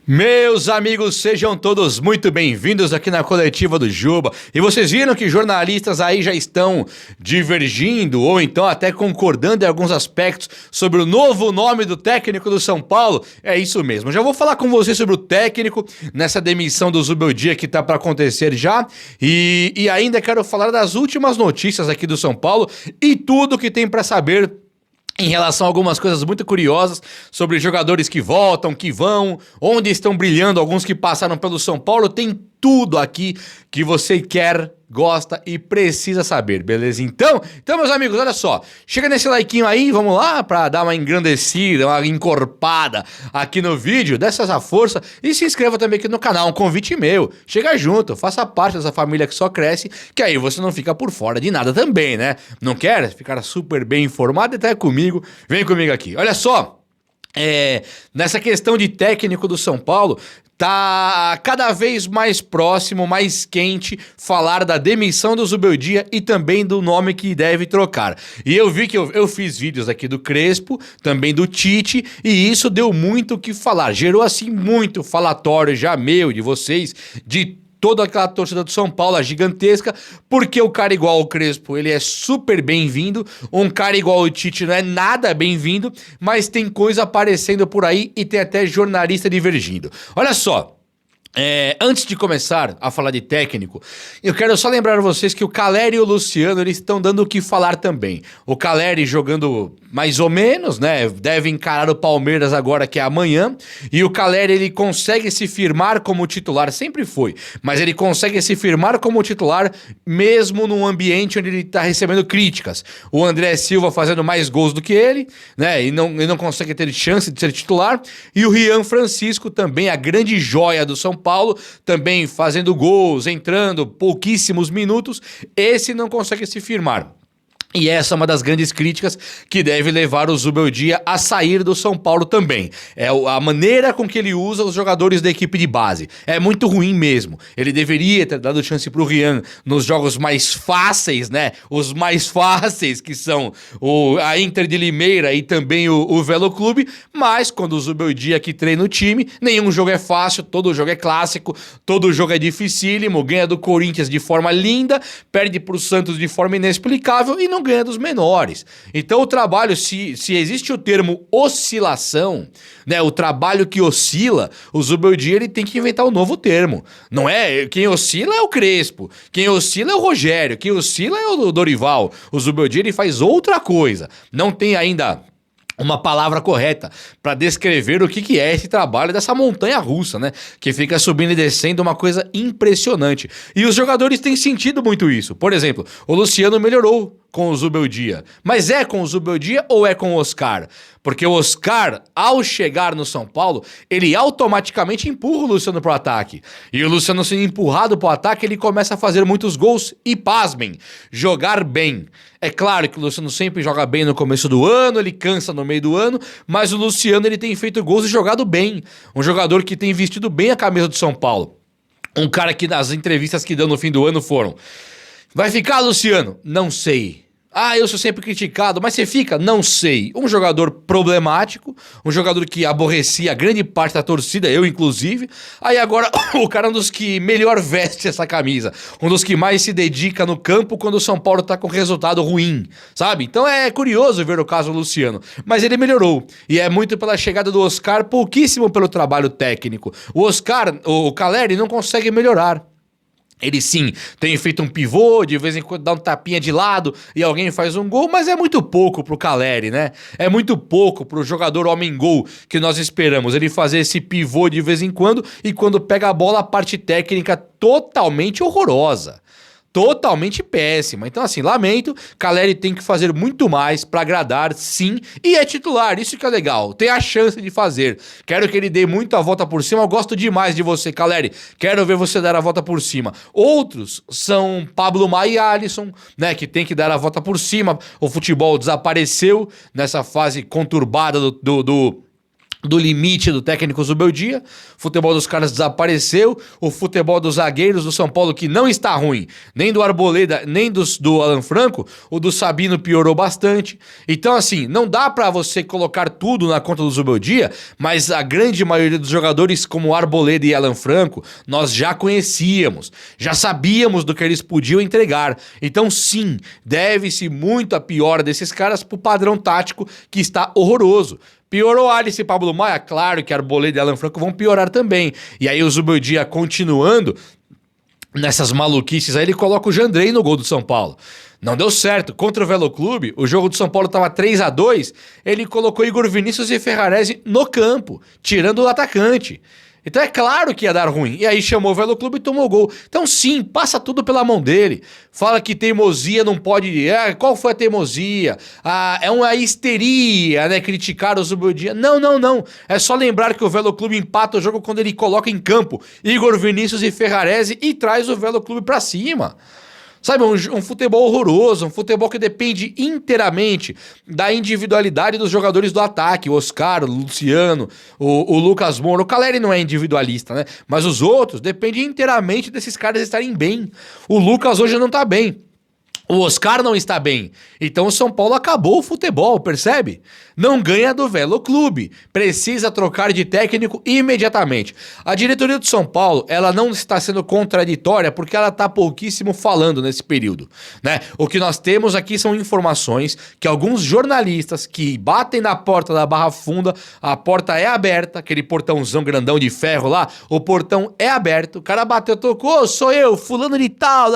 Meus amigos, sejam todos muito bem-vindos aqui na coletiva do Juba. E vocês viram que jornalistas aí já estão divergindo ou então até concordando em alguns aspectos sobre o novo nome do técnico do São Paulo? É isso mesmo. Já vou falar com vocês sobre o técnico nessa demissão do Zubeldia que tá para acontecer já. E ainda quero falar das últimas notícias aqui do São Paulo e tudo que tem para saber em relação a algumas coisas muito curiosas sobre jogadores que voltam, que vão, onde estão brilhando, alguns que passaram pelo São Paulo, tem tudo aqui que você quer, gosta e precisa saber, beleza? Então, meus amigos, olha só, chega nesse likeinho aí, vamos lá pra dar uma engrandecida, uma encorpada aqui no vídeo, dá essa força e se inscreva também aqui no canal, um convite meu, chega junto, faça parte dessa família que só cresce, que aí você não fica por fora de nada também, né? Não quer ficar super bem informado? Até comigo, vem comigo aqui, olha só. Nessa questão de técnico do São Paulo, tá cada vez mais próximo, mais quente falar da demissão do Zubeldia e também do nome que deve trocar. E eu vi que eu fiz vídeos aqui do Crespo, também do Tite, e isso deu muito o que falar. Gerou assim muito falatório já meu, de vocês, de toda aquela torcida do São Paulo, a gigantesca, porque o cara igual o Crespo, ele é super bem-vindo, um cara igual o Tite não é nada bem-vindo, mas tem coisa aparecendo por aí e tem até jornalista divergindo. Olha só. Antes de começar a falar de técnico, eu quero só lembrar vocês que o Caleri e o Luciano eles estão dando o que falar também. O Caleri jogando mais ou menos, né? Deve encarar o Palmeiras agora que é amanhã. E o Caleri ele consegue se firmar como titular, sempre foi, mas ele consegue se firmar como titular mesmo num ambiente onde ele está recebendo críticas. O André Silva fazendo mais gols do que ele, né? E não consegue ter chance de ser titular. E o Rian Francisco também, a grande joia do São Paulo, também fazendo gols, entrando pouquíssimos minutos, esse não consegue se firmar. E essa é uma das grandes críticas que deve levar o Zubeldia a sair do São Paulo também. É a maneira com que ele usa os jogadores da equipe de base. É muito ruim mesmo. Ele deveria ter dado chance pro Rian nos jogos mais fáceis, né? Os mais fáceis, que são a Inter de Limeira e também o Velo Clube. Mas quando o Zubeldia que treina o time, nenhum jogo é fácil, todo jogo é clássico, todo jogo é dificílimo, ganha do Corinthians de forma linda, perde pro Santos de forma inexplicável e não ganha dos menores. Então o trabalho, se existe o termo oscilação, né, o trabalho que oscila, o Zubeldia ele tem que inventar um novo termo. Não é, quem oscila é o Crespo, quem oscila é o Rogério, quem oscila é o Dorival. O Zubeldia ele faz outra coisa. Não tem ainda uma palavra correta para descrever o que é esse trabalho dessa montanha russa, né? Que fica subindo e descendo, uma coisa impressionante. E os jogadores têm sentido muito isso. Por exemplo, o Luciano melhorou com o Zubeldia. Mas é com o Zubeldia ou é com o Oscar? Porque o Oscar, ao chegar no São Paulo, ele automaticamente empurra o Luciano pro ataque. E o Luciano sendo empurrado pro ataque, ele começa a fazer muitos gols e, pasmem, jogar bem. É claro que o Luciano sempre joga bem no começo do ano, ele cansa no meio do ano, mas o Luciano ele tem feito gols e jogado bem. Um jogador que tem vestido bem a camisa do São Paulo. Um cara que nas entrevistas que deu no fim do ano foram: vai ficar, Luciano? Não sei. Ah, eu sou sempre criticado, mas você fica? Não sei. Um jogador problemático, um jogador que aborrecia a grande parte da torcida, eu inclusive. Aí agora o cara é um dos que melhor veste essa camisa, um dos que mais se dedica no campo quando o São Paulo tá com resultado ruim, sabe? Então é curioso ver o caso do Luciano, mas ele melhorou. E é muito pela chegada do Oscar, pouquíssimo pelo trabalho técnico. O Oscar, o Caleri não consegue melhorar. Ele sim tem feito um pivô, de vez em quando dá um tapinha de lado e alguém faz um gol, mas é muito pouco pro Caleri, né? É muito pouco pro jogador homem-gol que nós esperamos. Ele fazer esse pivô de vez em quando e quando pega a bola, a parte técnica totalmente horrorosa. Totalmente péssima. Então assim, lamento, Caleri tem que fazer muito mais pra agradar, sim, e é titular, isso que é legal, tem a chance de fazer. Quero que ele dê muito a volta por cima, eu gosto demais de você, Caleri, quero ver você dar a volta por cima. Outros são Pablo Maia e Alisson, né, que tem que dar a volta por cima. O futebol desapareceu nessa fase conturbada do limite do técnico Zubeldia. O futebol dos caras desapareceu. O futebol dos zagueiros do São Paulo, que não está ruim, nem do Arboleda, nem do Alan Franco, o do Sabino piorou bastante. Então, assim, não dá pra você colocar tudo na conta do Zubeldia, mas a grande maioria dos jogadores, como Arboleda e Alan Franco, nós já conhecíamos, já sabíamos do que eles podiam entregar. Então, sim, deve-se muito a piora desses caras pro padrão tático que está horroroso. Piorou Alisson e Pablo Maia? Claro que Arboleda e Alan Franco vão piorar também. E aí o Zubeldia continuando nessas maluquices aí, ele coloca o Jandrei no gol do São Paulo. Não deu certo. Contra o Velo Clube, o jogo do São Paulo tava 3-2, ele colocou Igor Vinícius e Ferrarese no campo, tirando o atacante. Então é claro que ia dar ruim. E aí chamou o Velo Clube e tomou gol. Então sim, passa tudo pela mão dele. Fala que teimosia não pode... qual foi a teimosia? É uma histeria, né? Criticar o Zubeldia. Não. É só lembrar que o Velo Clube empata o jogo quando ele coloca em campo Igor Vinícius e Ferrarese e traz o Velo Clube pra cima. Sabe, um futebol horroroso, um futebol que depende inteiramente da individualidade dos jogadores do ataque. O Oscar, o Luciano, o Lucas Moura. O Caleri não é individualista, né? Mas os outros dependem inteiramente desses caras estarem bem. O Lucas hoje não tá bem. O Oscar não está bem. Então o São Paulo acabou o futebol, percebe? Não ganha do Velo Clube. Precisa trocar de técnico imediatamente. A diretoria do São Paulo, ela não está sendo contraditória porque ela está pouquíssimo falando nesse período, né? O que nós temos aqui são informações que alguns jornalistas que batem na porta da Barra Funda, a porta é aberta, aquele portãozão grandão de ferro lá, o portão é aberto, o cara bateu, tocou, sou eu, fulano de tal,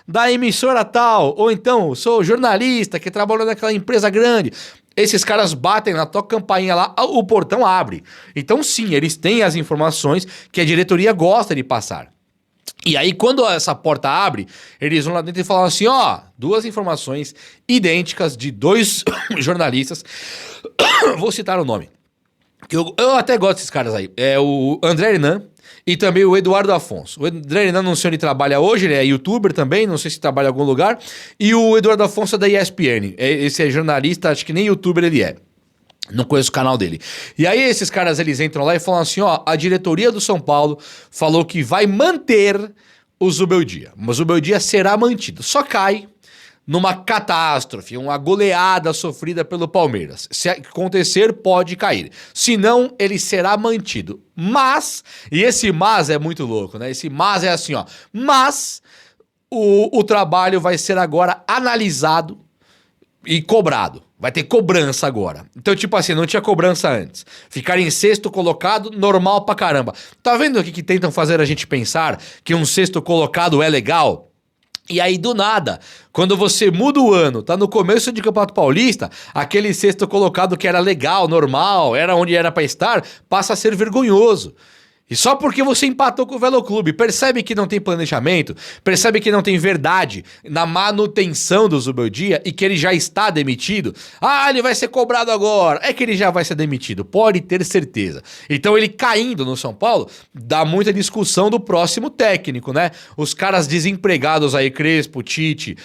da emissora tal, ou então, sou jornalista que trabalhou naquela empresa grande. Esses caras batem na tua campainha lá, o portão abre. Então sim, eles têm as informações que a diretoria gosta de passar. E aí quando essa porta abre, eles vão lá dentro e falam assim, duas informações idênticas de dois jornalistas, vou citar o nome, que eu até gosto desses caras aí, é o André Hernan e também o Eduardo Afonso. O André Hernan, não sei onde ele trabalha hoje, ele é youtuber também, não sei se trabalha em algum lugar. E o Eduardo Afonso é da ESPN. Esse é jornalista, acho que nem youtuber ele é. Não conheço o canal dele. E aí esses caras, eles entram lá e falam assim, a diretoria do São Paulo falou que vai manter o Zubeldia. O Zubeldia será mantido. Só cai numa catástrofe, uma goleada sofrida pelo Palmeiras. Se acontecer, pode cair. Se não, ele será mantido. Mas, e esse mas é muito louco, né? Esse mas é assim, mas o trabalho vai ser agora analisado e cobrado. Vai ter cobrança agora. Então, tipo assim, não tinha cobrança antes. Ficar em sexto colocado, normal pra caramba. Tá vendo o que tentam fazer a gente pensar que um sexto colocado é legal? E aí, do nada, quando você muda o ano, tá no começo de Campeonato Paulista, aquele sexto colocado que era legal, normal, era onde era pra estar, passa a ser vergonhoso. E só porque você empatou com o Velo Clube, percebe que não tem planejamento, percebe que não tem verdade na manutenção do Zubeldia e que ele já está demitido. Ele vai ser cobrado agora. É que ele já vai ser demitido, pode ter certeza. Então ele caindo no São Paulo, dá muita discussão do próximo técnico, né? Os caras desempregados aí, Crespo, Tite,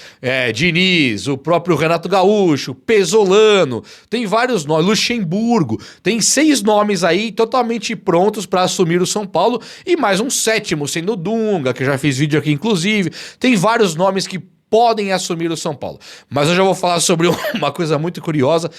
Diniz, o próprio Renato Gaúcho, Pesolano, tem vários nomes, Luxemburgo, tem 6 nomes aí totalmente prontos para assumir o São Paulo, e mais um 7º, sendo o Dunga, que eu já fiz vídeo aqui inclusive. Tem vários nomes que podem assumir o São Paulo. Mas eu já vou falar sobre uma coisa muito curiosa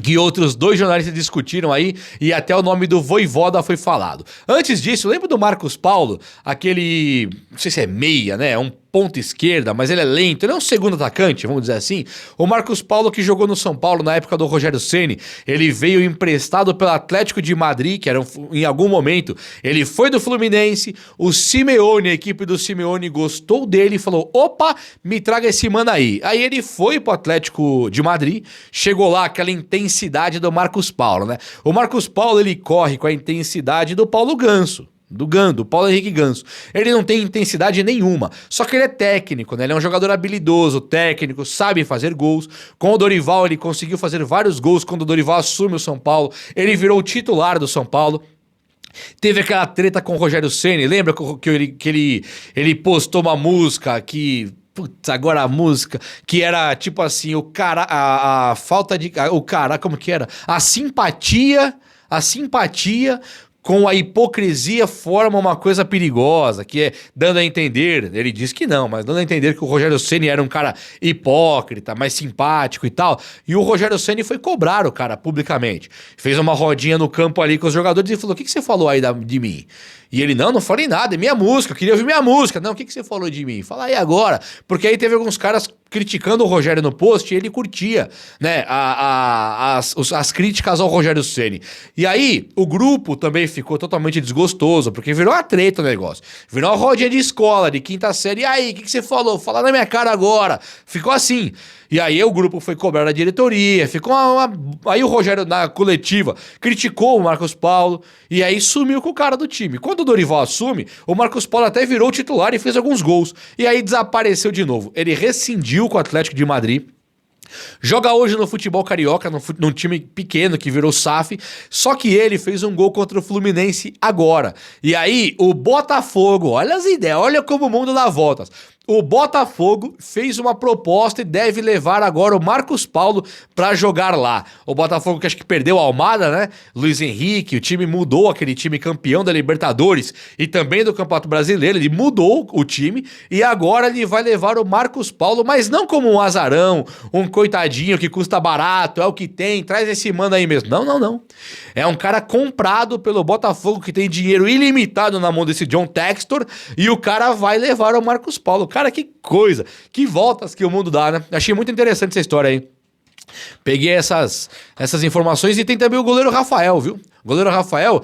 que outros 2 jornalistas discutiram aí, e até o nome do Vojvoda foi falado. Antes disso, lembra do Marcos Paulo? Aquele, não sei se é meia, né? Um ponta esquerda, mas ele é lento, ele é um segundo atacante, vamos dizer assim. O Marcos Paulo, que jogou no São Paulo na época do Rogério Ceni, ele veio emprestado pelo Atlético de Madrid, que era em algum momento, ele foi do Fluminense, o Simeone, a equipe do Simeone gostou dele e falou, opa, me traga esse mano aí. Aí ele foi pro Atlético de Madrid, chegou lá aquela intensidade do Marcos Paulo, né? O Marcos Paulo, ele corre com a intensidade do Paulo Ganso. Do Paulo Henrique Ganso. Ele não tem intensidade nenhuma, só que ele é técnico, né? Ele é um jogador habilidoso, técnico, sabe fazer gols. Com o Dorival ele conseguiu fazer vários gols quando o Dorival assume o São Paulo. Ele virou o titular do São Paulo. Teve aquela treta com o Rogério Ceni, lembra que ele postou uma música que... Putz, agora a música, que era tipo assim, o cara, a falta de... O cara, como que era? A simpatia a simpatia com a hipocrisia forma uma coisa perigosa, que é dando a entender, ele diz que não, mas dando a entender que o Rogério Ceni era um cara hipócrita, mais simpático e tal, e o Rogério Ceni foi cobrar o cara publicamente. Fez uma rodinha no campo ali com os jogadores e falou: o que você falou aí de mim? E ele: não falei nada, é minha música, eu queria ouvir minha música. Não, o que você falou de mim? Fala aí agora. Porque aí teve alguns caras criticando o Rogério no post e ele curtia, né, as críticas ao Rogério Ceni. E aí, o grupo também ficou totalmente desgostoso, porque virou uma treta o negócio. Virou uma rodinha de escola, de quinta série. E aí, o que você falou? Fala na minha cara agora. Ficou assim. E aí o grupo foi cobrar a diretoria, ficou aí o Rogério, na coletiva, criticou o Marcos Paulo, e aí sumiu com o cara do time. Quando o Dorival assume, o Marcos Paulo até virou titular e fez alguns gols. E aí desapareceu de novo. Ele rescindiu com o Atlético de Madrid. Joga hoje no futebol carioca, num time pequeno que virou SAF, só que ele fez um gol contra o Fluminense agora. E aí o Botafogo, olha as ideias, olha como o mundo dá voltas. O Botafogo fez uma proposta e deve levar agora o Marcos Paulo pra jogar lá. O Botafogo, que acho que perdeu a Almada, né? Luiz Henrique, o time mudou, aquele time campeão da Libertadores e também do Campeonato Brasileiro. Ele mudou o time e agora ele vai levar o Marcos Paulo, mas não como um azarão, um coitadinho que custa barato, é o que tem, traz esse mano aí mesmo. Não. É um cara comprado pelo Botafogo que tem dinheiro ilimitado na mão desse John Textor e o cara vai levar o Marcos Paulo. Cara, que coisa, que voltas que o mundo dá, né? Achei muito interessante essa história aí. Peguei essas informações e tem também o goleiro Rafael, viu? O goleiro Rafael,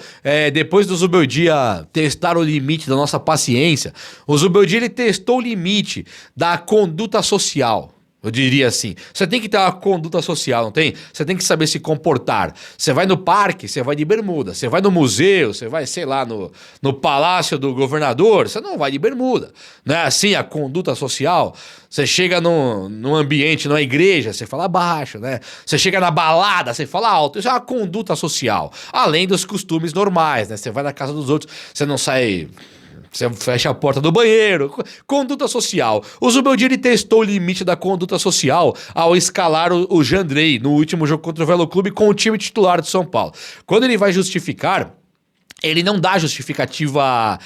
depois do Zubeldia testar o limite da nossa paciência, o Zubeldia ele testou o limite da conduta social. Eu diria assim, você tem que ter uma conduta social, não tem? Você tem que saber se comportar. Você vai no parque, você vai de bermuda. Você vai no museu, você vai, sei lá, no palácio do governador, você não vai de bermuda. Não é assim a conduta social? Você chega num ambiente, numa igreja, você fala baixo, né? Você chega na balada, você fala alto. Isso é uma conduta social. Além dos costumes normais, né? Você vai na casa dos outros, você não sai... Você fecha a porta do banheiro. Conduta social. O Zubeldia testou o limite da conduta social ao escalar o Jandrei no último jogo contra o Velo Clube com o time titular de São Paulo. Quando ele vai justificar, ele não dá justificativa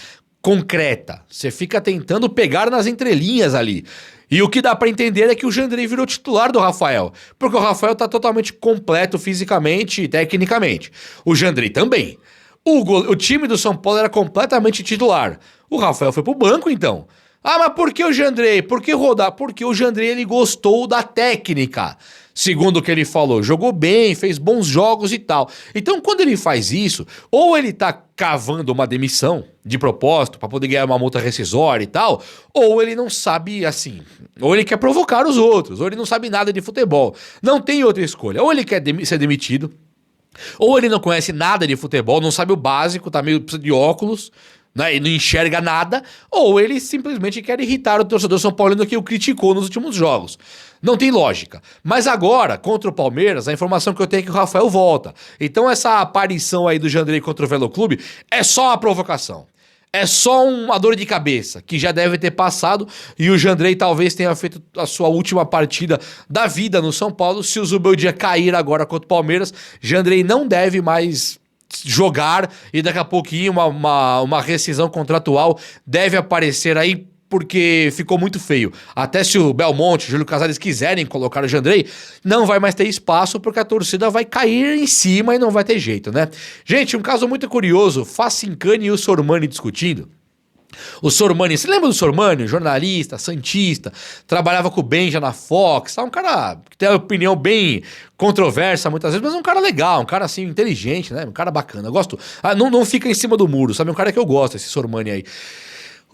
concreta. Você fica tentando pegar nas entrelinhas ali. E o que dá pra entender é que o Jandrei virou titular do Rafael, porque o Rafael tá totalmente completo fisicamente e tecnicamente. O Jandrei também. O time do São Paulo era completamente titular. O Rafael foi pro banco, então. Ah, mas por que o Jandrei? Por que rodar? Porque o Jandrei, ele gostou da técnica. Segundo o que ele falou, jogou bem, fez bons jogos e tal. Então, quando ele faz isso, ou ele tá cavando uma demissão de propósito pra poder ganhar uma multa rescisória e tal, ou ele não sabe, assim, ou ele quer provocar os outros, ou ele não sabe nada de futebol. Não tem outra escolha. Ou ele quer ser demitido, ou ele não conhece nada de futebol, não sabe o básico, tá meio de óculos, né, e não enxerga nada, ou ele simplesmente quer irritar o torcedor São Paulino que o criticou nos últimos jogos. Não tem lógica. Mas agora, contra o Palmeiras, a informação que eu tenho é que o Rafael volta. Então essa aparição aí do Jandrei contra o Velo Clube é só uma provocação. É só uma dor de cabeça que já deve ter passado e o Jandrei talvez tenha feito a sua última partida da vida no São Paulo. Se o Zubeldia cair agora contra o Palmeiras, Jandrei não deve mais jogar e daqui a pouquinho uma rescisão contratual deve aparecer aí, porque ficou muito feio. Até se o Belmonte, Júlio Casares quiserem colocar o Jandrei, não vai mais ter espaço porque a torcida vai cair em cima e não vai ter jeito, né? Gente, um caso muito curioso, Facincani e o Sormani discutindo. O Sormani, você lembra do Sormani? Jornalista, santista, trabalhava com o Benja na Fox, tá? Um cara que tem uma opinião bem controversa muitas vezes, mas um cara legal, um cara assim, inteligente, né? Um cara bacana, eu gosto. Não fica em cima do muro, sabe? Um cara que eu gosto, esse Sormani aí.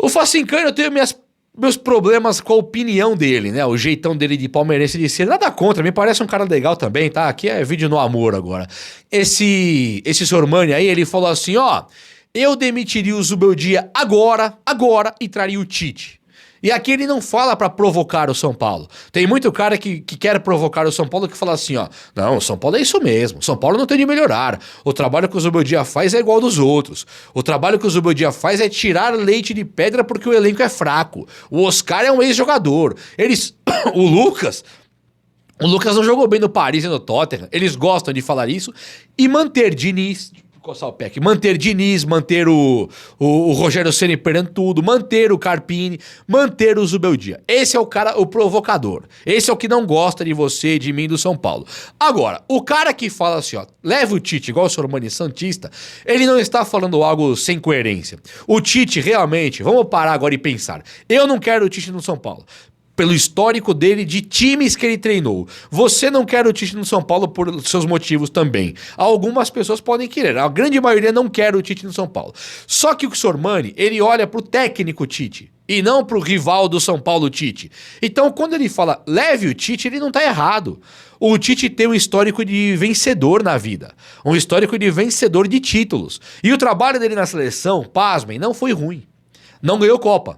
O Facincani, eu tenho meus problemas com a opinião dele, né? O jeitão dele de palmeirense de ser. Nada contra, me parece um cara legal também, tá? Aqui é vídeo no amor agora. Esse Sormani aí, ele falou assim, ó, eu demitiria o Zubeldia agora, e traria o Tite. E aqui ele não fala pra provocar o São Paulo. Tem muito cara que quer provocar o São Paulo que fala assim, ó, não, o São Paulo é isso mesmo, o São Paulo não tem de melhorar. O trabalho que o Zubeldia faz é igual dos outros. O trabalho que o Zubeldia faz é tirar leite de pedra porque o elenco é fraco. O Oscar é um ex-jogador. O O Lucas não jogou bem no Paris e no Tottenham. Eles gostam de falar isso. E manter Diniz, coçar o pé aqui, manter Diniz, manter o Rogério Ceni perdendo tudo, manter o Carpini, manter o Zubeldia. Esse é o cara, o provocador. Esse é o que não gosta de você, de mim, do São Paulo. Agora, o cara que fala assim, ó, leva o Tite igual o Sormani Santista, ele não está falando algo sem coerência. O Tite realmente, vamos parar agora e pensar. Eu não quero o Tite no São Paulo. Pelo histórico dele de times que ele treinou. Você não quer o Tite no São Paulo por seus motivos também. Algumas pessoas podem querer, a grande maioria não quer o Tite no São Paulo. Só que o Sormani, ele olha pro técnico Tite e não pro rival do São Paulo Tite. Então quando ele fala leve o Tite, ele não tá errado. O Tite tem um histórico de vencedor na vida, um histórico de vencedor de títulos. E o trabalho dele na seleção, pasmem, não foi ruim. Não ganhou Copa,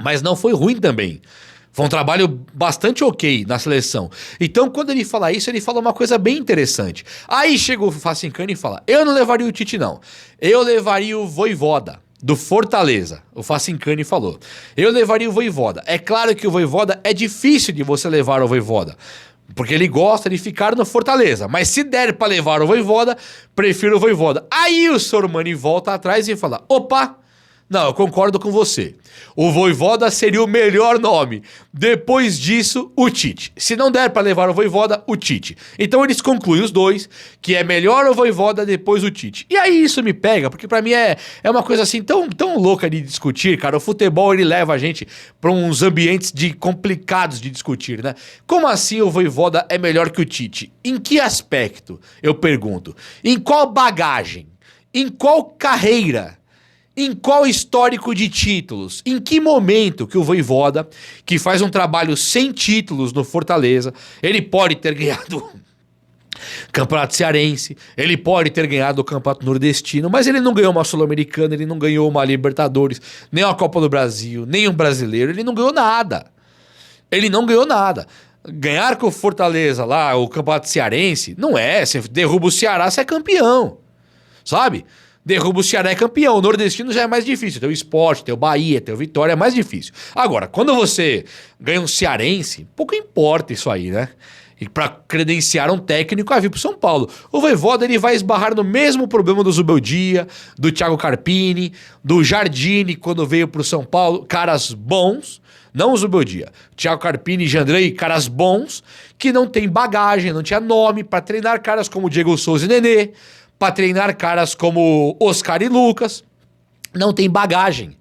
mas não foi ruim também. Foi um trabalho bastante ok na seleção. Então, quando ele fala isso, ele fala uma coisa bem interessante. Aí chega o Facincani e fala, eu não levaria o Tite, não. Eu levaria o Vojvoda, do Fortaleza. O Facincani falou. Eu levaria o Vojvoda. É claro que o Vojvoda é difícil de você levar o Vojvoda, porque ele gosta de ficar no Fortaleza. Mas se der pra levar o Vojvoda, prefiro o Vojvoda. Aí o Sormani volta atrás e fala, opa, não, eu concordo com você. O Vojvoda seria o melhor nome. Depois disso, o Tite. Se não der pra levar o Vojvoda, o Tite. Então eles concluem os dois, que é melhor o Vojvoda, depois o Tite. E aí isso me pega, porque pra mim é uma coisa assim tão louca de discutir, cara. O futebol, ele leva a gente pra uns ambientes complicados de discutir, né? Como assim o Vojvoda é melhor que o Tite? Em que aspecto? Eu pergunto. Em qual bagagem? Em qual carreira? Em qual histórico de títulos? Em que momento que o Vojvoda, que faz um trabalho sem títulos no Fortaleza, ele pode ter ganhado Campeonato Cearense, ele pode ter ganhado o Campeonato Nordestino, mas ele não ganhou uma Sul-Americana, ele não ganhou uma Libertadores, nem uma Copa do Brasil, nem um Brasileiro, ele não ganhou nada. Ele não ganhou nada. Ganhar com o Fortaleza lá, o Campeonato Cearense, não é, você derruba o Ceará, você é campeão, sabe? Derruba o Ceará, é campeão. O Nordestino já é mais difícil. Tem o Sport, tem o Bahia, tem o Vitória, é mais difícil. Agora, quando você ganha um cearense, pouco importa isso aí, né? E pra credenciar um técnico a vir pro São Paulo. O Vojvoda, ele vai esbarrar no mesmo problema do Zubeldia, do Thiago Carpini, do Jardine, quando veio pro São Paulo. Caras bons, não o Zubeldia. Thiago Carpini e Jandrei, caras bons, que não tem bagagem, não tinha nome pra treinar caras como Diego Souza e Nenê, para treinar caras como Oscar e Lucas. Não tem bagagem,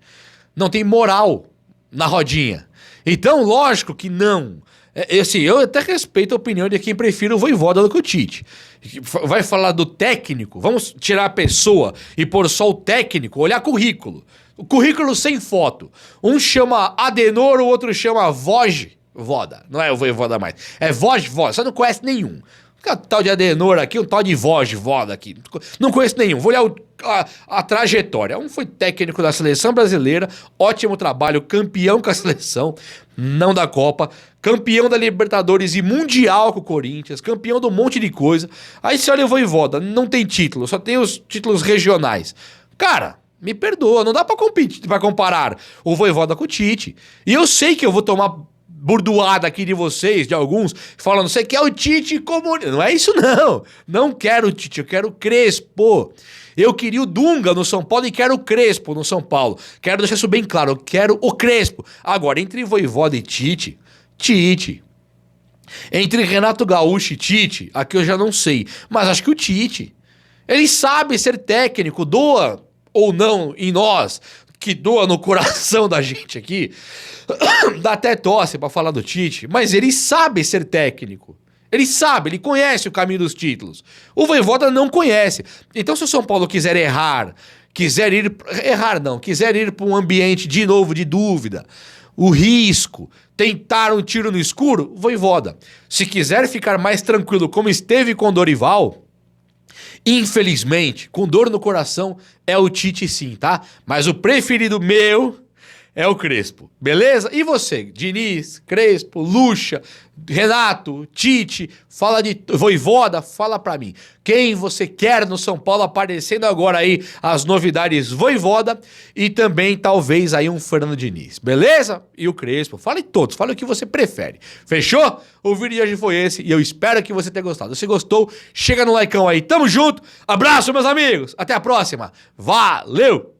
não tem moral na rodinha. Então, lógico que não. Eu até respeito a opinião de quem prefere o Vojvoda do que o Tite. Vai falar do técnico, vamos tirar a pessoa e pôr só o técnico, olhar currículo. O currículo sem foto. Um chama Adenor, o outro chama Vojvoda. Não é o Vojvoda mais. É Vojvoda, você não conhece nenhum. Um tal de Adenor aqui, um tal de Vojvoda aqui. Não conheço nenhum. Vou olhar a trajetória. Um foi técnico da seleção brasileira, ótimo trabalho, campeão com a seleção, não da Copa, campeão da Libertadores e Mundial com o Corinthians, campeão de um monte de coisa. Aí você olha o Vojvoda, não tem título, só tem os títulos regionais. Cara, me perdoa, não dá pra competir, pra comparar o Vojvoda com o Tite. E eu sei que eu vou tomar burdoada aqui de vocês, de alguns, falando, você quer o Tite como... Não é isso não, não quero o Tite, eu quero o Crespo. Eu queria o Dunga no São Paulo e quero o Crespo no São Paulo. Quero deixar isso bem claro, eu quero o Crespo. Agora, entre Vojvoda e Tite, Tite. Entre Renato Gaúcho e Tite, aqui eu já não sei, mas acho que o Tite, ele sabe ser técnico, doa ou não em nós, que doa no coração da gente aqui, dá até tosse pra falar do Tite, mas ele sabe ser técnico. Ele sabe, ele conhece o caminho dos títulos. O Vojvoda não conhece. Então se o São Paulo quiser quiser ir para um ambiente de novo de dúvida, o risco, tentar um tiro no escuro, Vojvoda. Se quiser ficar mais tranquilo como esteve com o Dorival, infelizmente, com dor no coração, é o Tite sim, tá? Mas o preferido meu é o Crespo, beleza? E você, Diniz, Crespo, Lucha, Renato, Tite, fala de Vojvoda, fala pra mim. Quem você quer no São Paulo, aparecendo agora aí as novidades Vojvoda e também talvez aí um Fernando Diniz, beleza? E o Crespo, fale todos, fale o que você prefere, fechou? O vídeo de hoje foi esse e eu espero que você tenha gostado. Se gostou, chega no likeão aí, tamo junto, abraço meus amigos, até a próxima, valeu!